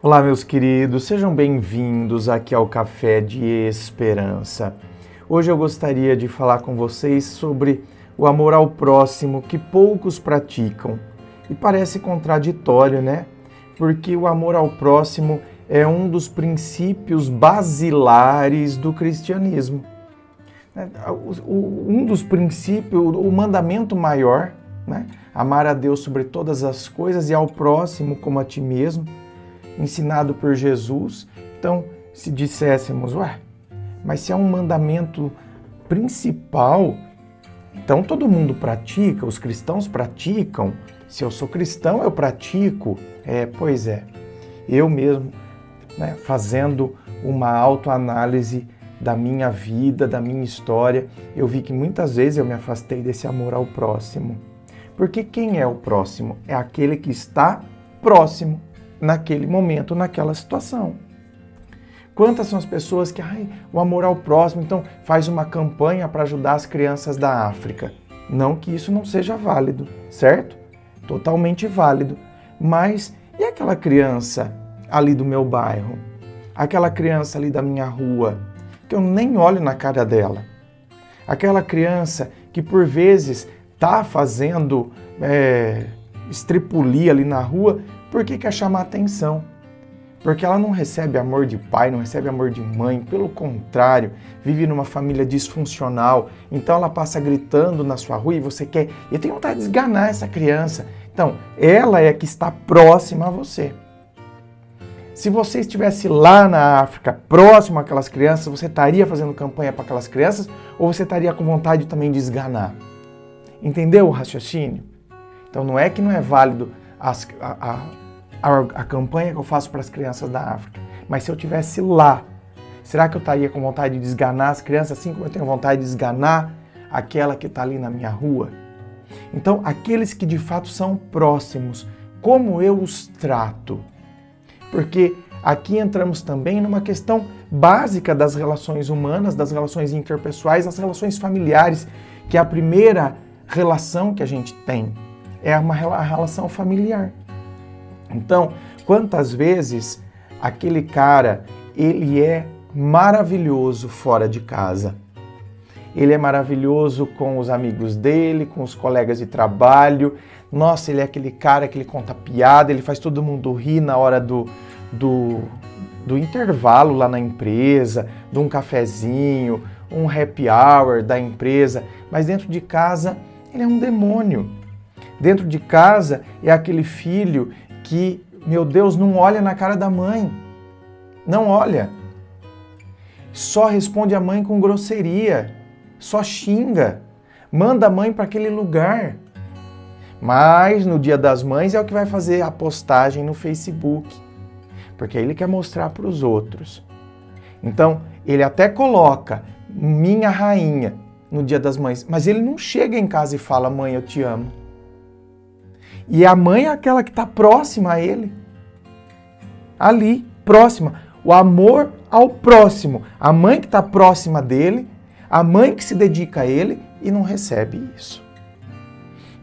Olá, meus queridos, sejam bem-vindos aqui ao Café de Esperança. Hoje eu gostaria de falar com vocês sobre o amor ao próximo que poucos praticam. E parece contraditório, né? Porque o amor ao próximo é um dos princípios basilares do cristianismo. Um dos princípios, o mandamento maior, né? Amar a Deus sobre todas as coisas e ao próximo como a ti mesmo, ensinado por Jesus. Então, se disséssemos, mas se é um mandamento principal, então todo mundo pratica, os cristãos praticam, se eu sou cristão eu pratico. Pois é, eu mesmo, fazendo uma autoanálise da minha vida, da minha história, eu vi que muitas vezes eu me afastei desse amor ao próximo. Porque quem é o próximo? É aquele que está próximo naquele momento, naquela situação. Quantas são as pessoas que, o amor ao próximo, então faz uma campanha para ajudar as crianças da África. Não que isso não seja válido, certo? Totalmente válido. Mas e aquela criança ali do meu bairro? Aquela criança ali da minha rua, que eu nem olho na cara dela? Aquela criança que por vezes está fazendo estripulia ali na rua, por que quer chamar atenção? Porque ela não recebe amor de pai, não recebe amor de mãe, pelo contrário, vive numa família disfuncional, então ela passa gritando na sua rua e você quer, eu tenho vontade de esganar essa criança. Então, ela é que está próxima a você. Se você estivesse lá na África, próximo àquelas crianças, você estaria fazendo campanha para aquelas crianças ou você estaria com vontade também de esganar? Entendeu o raciocínio? Então não é que não é válido a campanha que eu faço para as crianças da África, mas se eu estivesse lá, será que eu estaria com vontade de esganar as crianças assim como eu tenho vontade de esganar aquela que está ali na minha rua? Então, aqueles que de fato são próximos, como eu os trato? Porque aqui entramos também numa questão básica das relações humanas, das relações interpessoais, das relações familiares, que é a primeira relação que a gente tem. É a relação familiar. Então, quantas vezes aquele cara, ele é maravilhoso fora de casa. Ele é maravilhoso com os amigos dele, com os colegas de trabalho. Nossa, ele é aquele cara que ele conta piada, ele faz todo mundo rir na hora do intervalo lá na empresa, de um cafezinho, um happy hour da empresa. Mas dentro de casa, ele é um demônio. Dentro de casa é aquele filho que, meu Deus, não olha na cara da mãe. Não olha. Só responde a mãe com grosseria. Só xinga. Manda a mãe para aquele lugar. Mas no Dia das Mães é o que vai fazer a postagem no Facebook. Porque ele quer mostrar para os outros. Então, ele até coloca minha rainha no Dia das Mães. Mas ele não chega em casa e fala, mãe, eu te amo. E a mãe é aquela que está próxima a ele. Ali, próxima. O amor ao próximo. A mãe que está próxima dele, a mãe que se dedica a ele e não recebe isso.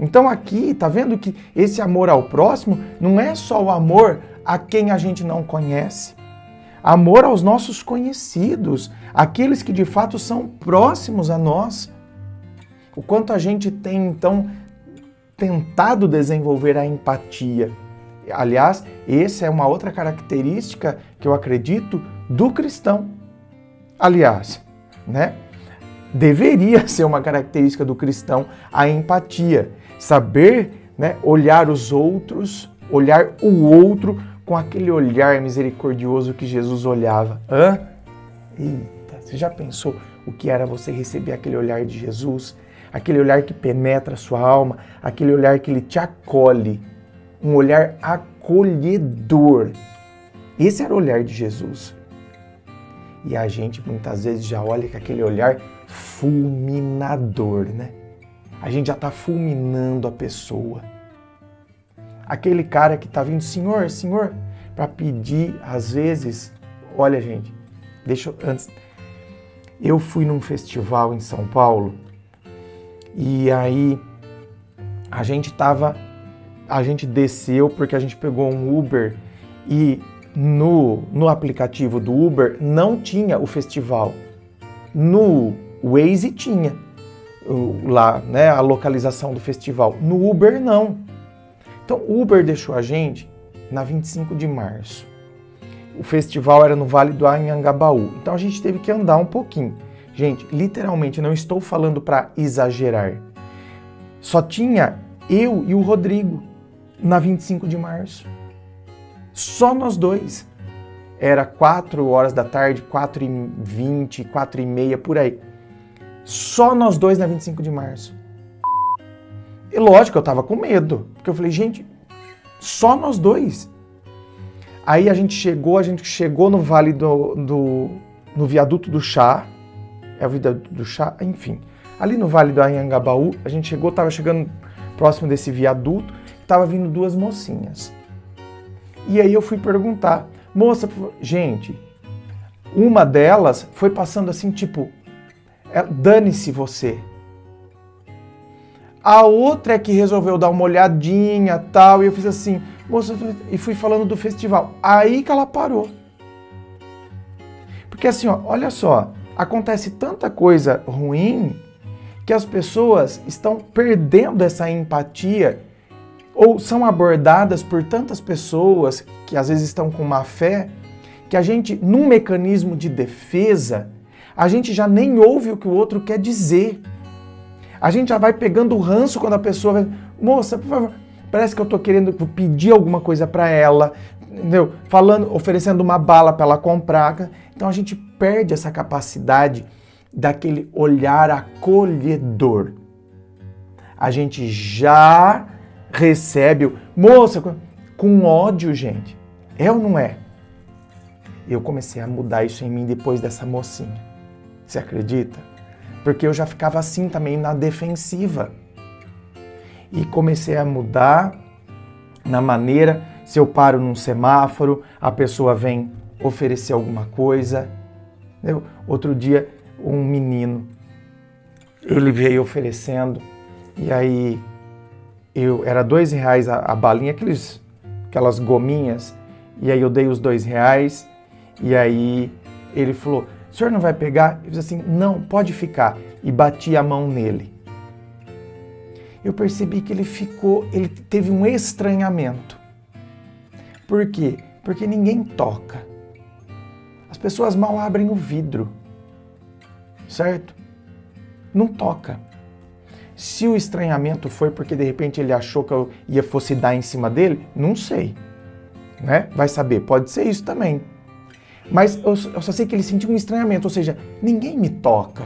Então aqui, tá vendo que esse amor ao próximo não é só o amor a quem a gente não conhece. Amor aos nossos conhecidos, aqueles que de fato são próximos a nós. O quanto a gente tem, então, tentado desenvolver a empatia. Aliás, essa é uma outra característica que eu acredito do cristão. Aliás, deveria ser uma característica do cristão a empatia. Saber, olhar os outros, olhar o outro com aquele olhar misericordioso que Jesus olhava. Eita, você já pensou o que era você receber aquele olhar de Jesus? Aquele olhar que penetra a sua alma, aquele olhar que ele te acolhe, um olhar acolhedor. Esse era o olhar de Jesus. E a gente muitas vezes já olha com aquele olhar fulminador, A gente já está fulminando a pessoa. Aquele cara que está vindo, Senhor, para pedir, às vezes, olha gente, eu fui num festival em São Paulo, e aí a gente desceu porque a gente pegou um Uber e no aplicativo do Uber não tinha o festival. No Waze tinha lá, né, a localização do festival. No Uber não. Então o Uber deixou a gente na 25 de março. O festival era no Vale do Anhangabaú. Então a gente teve que andar um pouquinho. Gente, literalmente, não estou falando para exagerar. Só tinha eu e o Rodrigo na 25 de março. Só nós dois. Era 4 horas da tarde, 4h20, 4h30, por aí. Só nós dois na 25 de março. E lógico, eu tava com medo. Porque eu falei, gente, só nós dois. Aí a gente chegou no Vale no Viaduto do Chá. É o Viaduto do Chá? Enfim. Ali no Vale do Anhangabaú, a gente tava chegando próximo desse viaduto, tava vindo 2 mocinhas. E aí eu fui perguntar, moça, gente, uma delas foi passando assim, tipo, dane-se você. A outra é que resolveu dar uma olhadinha, tal, e eu fiz assim, moça, e fui falando do festival. Aí que ela parou. Porque assim, ó, olha só, acontece tanta coisa ruim que as pessoas estão perdendo essa empatia ou são abordadas por tantas pessoas que às vezes estão com má fé, que a gente, num mecanismo de defesa, a gente já nem ouve o que o outro quer dizer. A gente já vai pegando o ranço quando a pessoa vai, moça, por favor, parece que eu tô querendo pedir alguma coisa para ela, entendeu? Oferecendo uma bala para ela comprar. Então a gente perde essa capacidade daquele olhar acolhedor. A gente já recebe moça com ódio, gente. É ou não é? Eu comecei a mudar isso em mim depois dessa mocinha. Você acredita? Porque eu já ficava assim também na defensiva. E comecei a mudar na maneira, se eu paro num semáforo, a pessoa vem oferecer alguma coisa. Entendeu? Outro dia, um menino, ele veio oferecendo, e aí era R$2 a balinha, aquelas gominhas, e aí eu dei os R$2, e aí ele falou, o senhor não vai pegar? Eu disse assim, não, pode ficar, e bati a mão nele. Eu percebi que ele teve um estranhamento. Por quê? Porque ninguém toca. As pessoas mal abrem o vidro. Certo? Não toca. Se o estranhamento foi porque de repente ele achou que eu fosse dar em cima dele, não sei. Né? Vai saber, pode ser isso também. Mas eu só sei que ele sentiu um estranhamento, ou seja, ninguém me toca.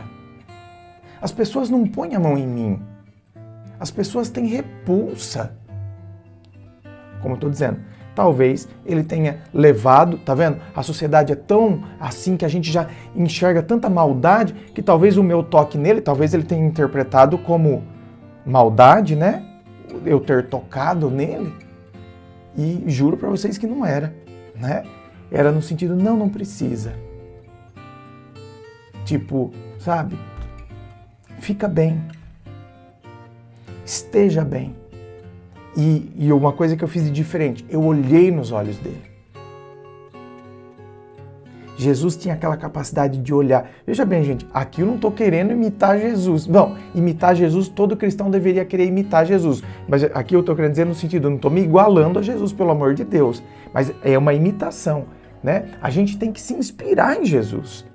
As pessoas não põem a mão em mim. As pessoas têm repulsa. Como eu estou dizendo, talvez ele tenha levado, tá vendo? A sociedade é tão assim que a gente já enxerga tanta maldade que talvez o meu toque nele, talvez ele tenha interpretado como maldade, né? Eu ter tocado nele. E juro para vocês que não era, né? Era no sentido, não precisa. Tipo, sabe? Fica bem. Esteja bem. E uma coisa que eu fiz de diferente, eu olhei nos olhos dele. Jesus tinha aquela capacidade de olhar. Veja bem, gente, aqui eu não estou querendo imitar Jesus. Não, imitar Jesus, todo cristão deveria querer imitar Jesus. Mas aqui eu estou querendo dizer no sentido, eu não estou me igualando a Jesus, pelo amor de Deus. Mas é uma imitação, né? A gente tem que se inspirar em Jesus.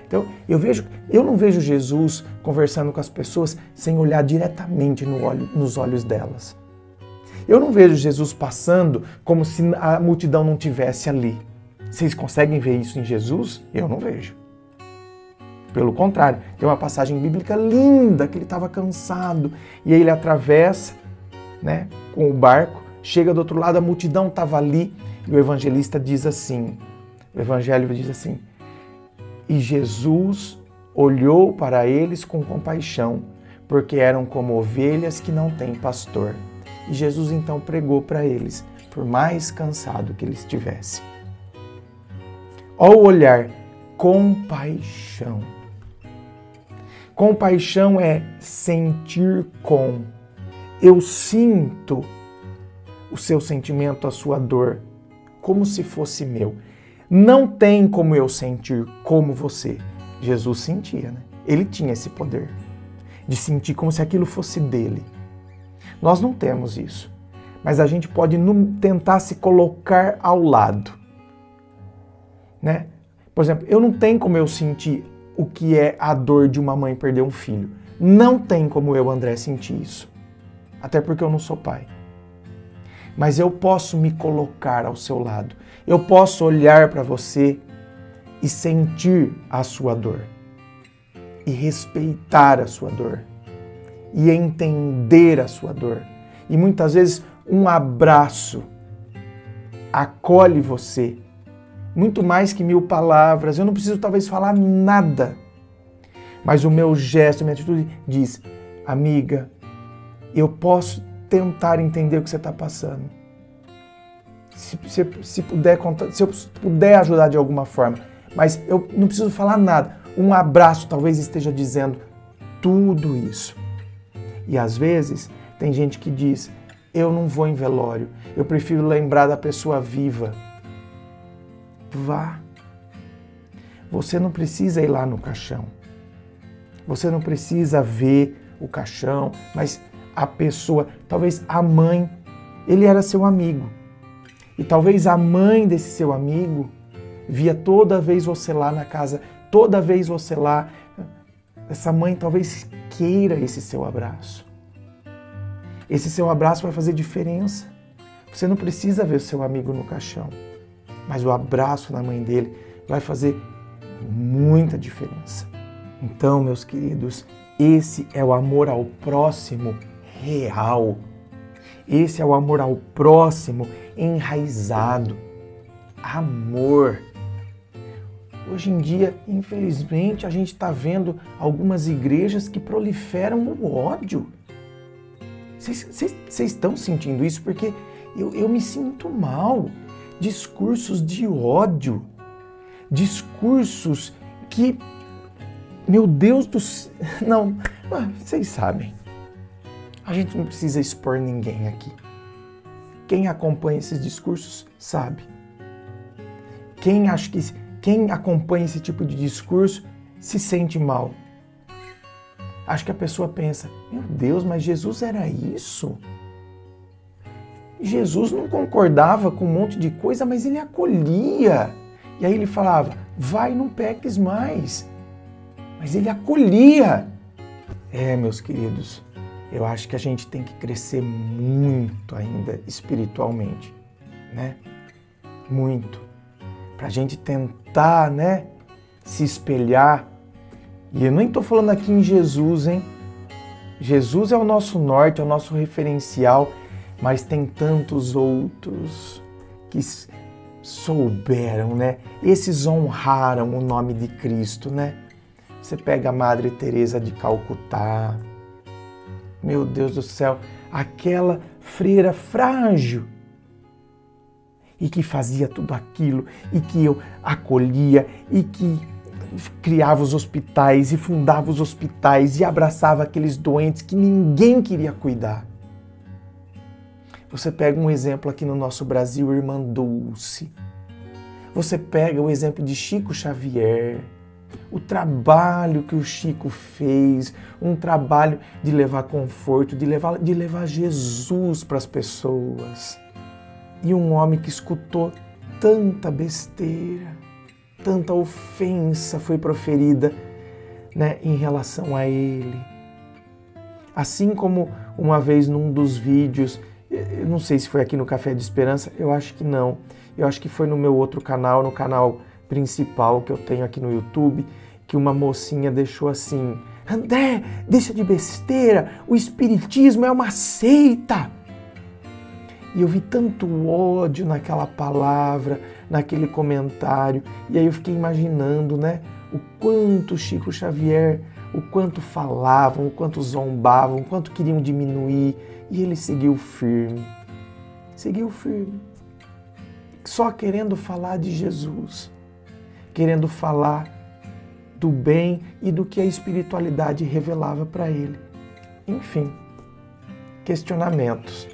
Então, eu não vejo Jesus conversando com as pessoas sem olhar diretamente nos olhos delas. Eu não vejo Jesus passando como se a multidão não tivesse ali. Vocês conseguem ver isso em Jesus? Eu não vejo. Pelo contrário, tem uma passagem bíblica linda que ele estava cansado e aí ele atravessa, né, com o barco, chega do outro lado, a multidão estava ali e o evangelista diz assim, o evangelho diz assim, e Jesus olhou para eles com compaixão, porque eram como ovelhas que não têm pastor. E Jesus então pregou para eles, por mais cansado que eles estivessem. Ao olhar, compaixão. Compaixão é sentir com. Eu sinto o seu sentimento, a sua dor, como se fosse meu. Não tem como eu sentir como você. Jesus sentia, né? Ele tinha esse poder de sentir como se aquilo fosse dele. Nós não temos isso, mas a gente pode tentar se colocar ao lado, né? Por exemplo, eu não tenho como eu sentir o que é a dor de uma mãe perder um filho. Não tem como eu, André, sentir isso. Até porque eu não sou pai. Mas eu posso me colocar ao seu lado. Eu posso olhar para você e sentir a sua dor. E respeitar a sua dor. E entender a sua dor. E muitas vezes um abraço acolhe você. Muito mais que 1000 palavras. Eu não preciso talvez falar nada. Mas o meu gesto, a minha atitude diz: amiga, eu posso tentar entender o que você está passando. Se eu puder ajudar de alguma forma. Mas eu não preciso falar nada. Um abraço talvez esteja dizendo tudo isso. E às vezes tem gente que diz: eu não vou em velório, eu prefiro lembrar da pessoa viva. Vá. Você não precisa ir lá no caixão. Você não precisa ver o caixão, mas a pessoa, talvez a mãe, ele era seu amigo. E talvez a mãe desse seu amigo via toda vez você lá na casa, toda vez você lá. Essa mãe talvez queira esse seu abraço. Esse seu abraço vai fazer diferença. Você não precisa ver o seu amigo no caixão, mas o abraço na mãe dele vai fazer muita diferença. Então, meus queridos, esse é o amor ao próximo real. Esse é o amor ao próximo enraizado. Amor. Hoje em dia, infelizmente, a gente está vendo algumas igrejas que proliferam o ódio. Vocês estão sentindo isso? Porque eu me sinto mal. Discursos de ódio. Discursos que... Meu Deus do céu... Não, vocês sabem. A gente não precisa expor ninguém aqui. Quem acompanha esses discursos sabe. Quem acompanha esse tipo de discurso se sente mal. Acho que a pessoa pensa: meu Deus, mas Jesus era isso? Jesus não concordava com um monte de coisa, mas ele acolhia. E aí ele falava: vai, não peques mais. Mas ele acolhia. Meus queridos, eu acho que a gente tem que crescer muito ainda espiritualmente, né? Muito. Pra gente tentar, né, se espelhar. E eu nem tô falando aqui em Jesus, hein? Jesus é o nosso norte, é o nosso referencial, mas tem tantos outros que souberam, né? Esses honraram o nome de Cristo, né? Você pega a Madre Teresa de Calcutá, meu Deus do céu, aquela freira frágil e que fazia tudo aquilo e que eu acolhia e que criava os hospitais e fundava os hospitais e abraçava aqueles doentes que ninguém queria cuidar. Você pega um exemplo aqui no nosso Brasil, Irmã Dulce. Você pega o exemplo de Chico Xavier. O trabalho que o Chico fez, um trabalho de levar conforto, de levar Jesus para as pessoas. E um homem que escutou tanta besteira, tanta ofensa foi proferida, né, em relação a ele. Assim como uma vez num dos vídeos, eu não sei se foi aqui no Café de Esperança, eu acho que não. Eu acho que foi no meu outro canal, no canal principal que eu tenho aqui no YouTube, que uma mocinha deixou assim: André, deixa de besteira, o espiritismo é uma seita. E eu vi tanto ódio naquela palavra, naquele comentário, e aí eu fiquei imaginando, né, o quanto Chico Xavier, o quanto falavam, o quanto zombavam, o quanto queriam diminuir, e ele seguiu firme, só querendo falar de Jesus, querendo falar do bem e do que a espiritualidade revelava para ele. Enfim, questionamentos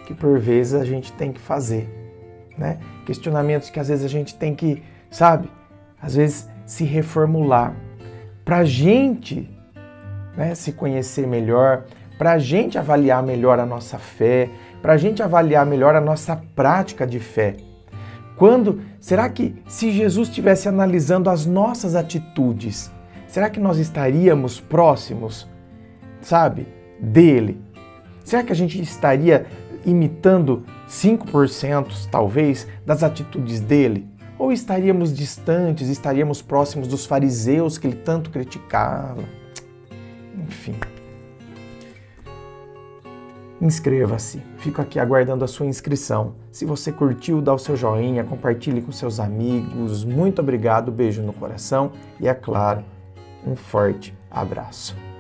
que por vezes a gente tem que fazer, né? Questionamentos que às vezes a gente tem que sabe? Às vezes se reformular, para a gente, né, se conhecer melhor, para a gente avaliar melhor a nossa fé, para a gente avaliar melhor a nossa prática de fé. Será que se Jesus estivesse analisando as nossas atitudes, será que nós estaríamos próximos, sabe, dele? Será que a gente estaria imitando 5%, talvez, das atitudes dele? Ou estaríamos distantes, estaríamos próximos dos fariseus que ele tanto criticava? Enfim. Inscreva-se. Fico aqui aguardando a sua inscrição. Se você curtiu, dá o seu joinha, compartilhe com seus amigos. Muito obrigado, beijo no coração e, é claro, um forte abraço.